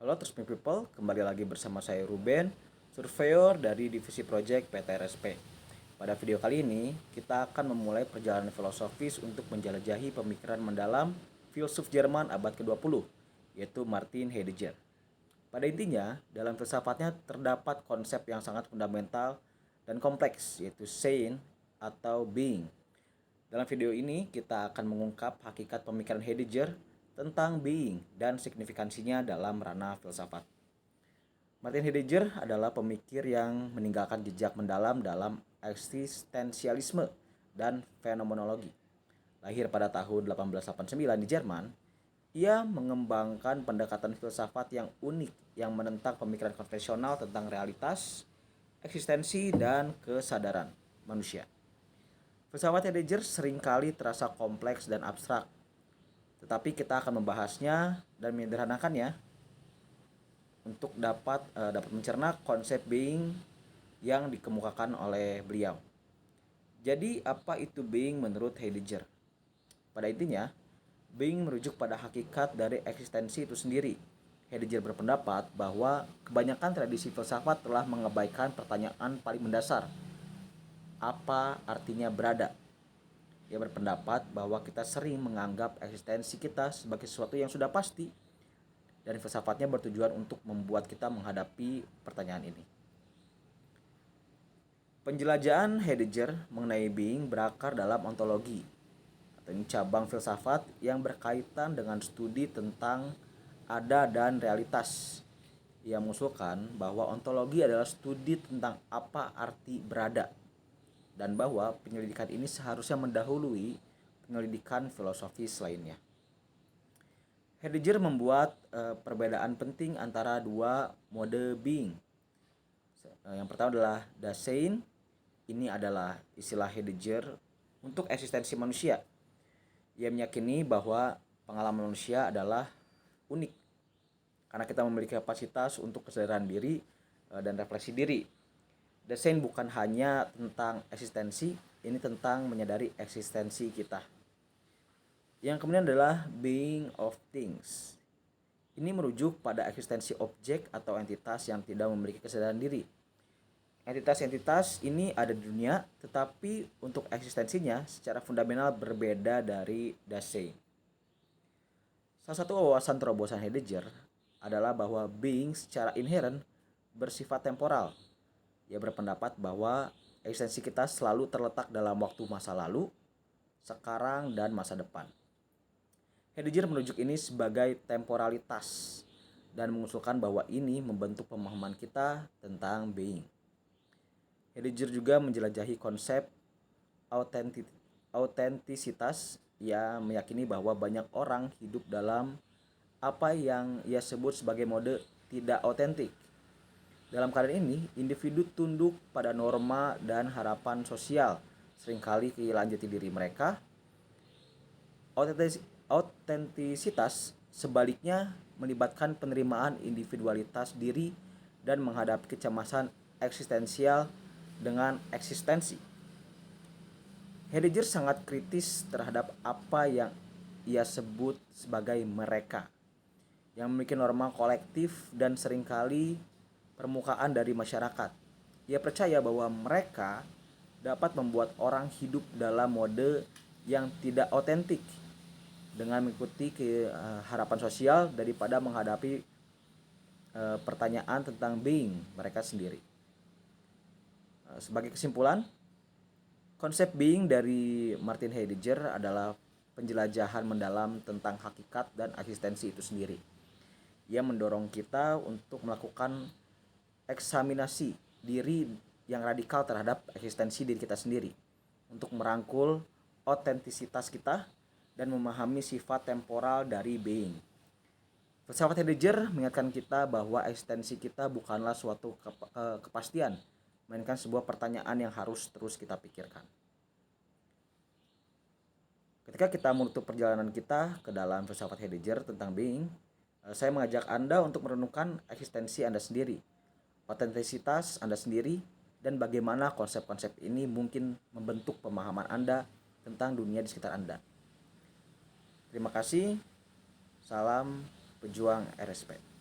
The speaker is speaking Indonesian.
Halo Trust Me People, kembali lagi bersama saya Ruben, surveyor dari Divisi Project PT RSP. Pada video kali ini, kita akan memulai perjalanan filosofis untuk menjelajahi pemikiran mendalam filsuf Jerman abad ke-20, yaitu Martin Heidegger. Pada intinya, dalam filsafatnya terdapat konsep yang sangat fundamental dan kompleks, yaitu sein atau being. Dalam video ini, kita akan mengungkap hakikat pemikiran Heidegger tentang being dan signifikansinya dalam ranah filsafat. Martin Heidegger adalah pemikir yang meninggalkan jejak mendalam dalam eksistensialisme dan fenomenologi. Lahir pada tahun 1889 di Jerman, ia mengembangkan pendekatan filsafat yang unik yang menentang pemikiran konvensional tentang realitas, eksistensi, dan kesadaran manusia. Filsafat Heidegger seringkali terasa kompleks dan abstrak, tetapi kita akan membahasnya dan menyederhanakannya untuk dapat mencerna konsep being yang dikemukakan oleh beliau. Jadi, apa itu being menurut Heidegger? Pada intinya, being merujuk pada hakikat dari eksistensi itu sendiri. Heidegger berpendapat bahwa kebanyakan tradisi filsafat telah mengabaikan pertanyaan paling mendasar. Apa artinya berada? Ia berpendapat bahwa kita sering menganggap eksistensi kita sebagai sesuatu yang sudah pasti, dan filsafatnya bertujuan untuk membuat kita menghadapi pertanyaan ini. Penjelajahan Heidegger mengenai being berakar dalam ontologi, atau ini cabang filsafat yang berkaitan dengan studi tentang ada dan realitas. Ia mengusulkan bahwa ontologi adalah studi tentang apa arti berada, dan bahwa penyelidikan ini seharusnya mendahului penyelidikan filosofis lainnya. Heidegger membuat perbedaan penting antara dua mode being. Yang pertama adalah Dasein. Ini adalah istilah Heidegger untuk eksistensi manusia. Ia meyakini bahwa pengalaman manusia adalah unik karena kita memiliki kapasitas untuk kesadaran diri dan refleksi diri. Dasein bukan hanya tentang eksistensi, ini tentang menyadari eksistensi kita. Yang kemudian adalah being of things. Ini merujuk pada eksistensi objek atau entitas yang tidak memiliki kesadaran diri. Entitas-entitas ini ada di dunia, tetapi untuk eksistensinya secara fundamental berbeda dari Dasein. Salah satu wawasan terobosan Heidegger adalah bahwa being secara inherent bersifat temporal. Ia berpendapat bahwa eksistensi kita selalu terletak dalam waktu masa lalu, sekarang, dan masa depan. Heidegger menunjuk ini sebagai temporalitas dan mengusulkan bahwa ini membentuk pemahaman kita tentang being. Heidegger juga menjelajahi konsep autentisitas. Ia meyakini bahwa banyak orang hidup dalam apa yang ia sebut sebagai mode tidak autentik. Dalam keadaan ini, individu tunduk pada norma dan harapan sosial, seringkali kehilangan jati diri mereka. Autentisitas sebaliknya melibatkan penerimaan individualitas diri dan menghadapi kecemasan eksistensial dengan eksistensi. Heidegger sangat kritis terhadap apa yang ia sebut sebagai mereka, yang memiliki norma kolektif dan seringkali permukaan dari masyarakat. Ia percaya bahwa mereka dapat membuat orang hidup dalam mode yang tidak otentik dengan mengikuti harapan sosial daripada menghadapi pertanyaan tentang being mereka sendiri. Sebagai kesimpulan, konsep being dari Martin Heidegger adalah penjelajahan mendalam tentang hakikat dan eksistensi itu sendiri. Ia mendorong kita untuk melakukan eksaminasi diri yang radikal terhadap eksistensi diri kita sendiri, untuk merangkul otentisitas kita dan memahami sifat temporal dari being. Filsafat Heidegger mengingatkan kita bahwa eksistensi kita bukanlah suatu kepastian, melainkan sebuah pertanyaan yang harus terus kita pikirkan. Ketika kita menutup perjalanan kita ke dalam filsafat Heidegger tentang being, saya mengajak Anda untuk merenungkan eksistensi Anda sendiri, otentisitas Anda sendiri, dan bagaimana konsep-konsep ini mungkin membentuk pemahaman Anda tentang dunia di sekitar Anda. Terima kasih. Salam pejuang RSP.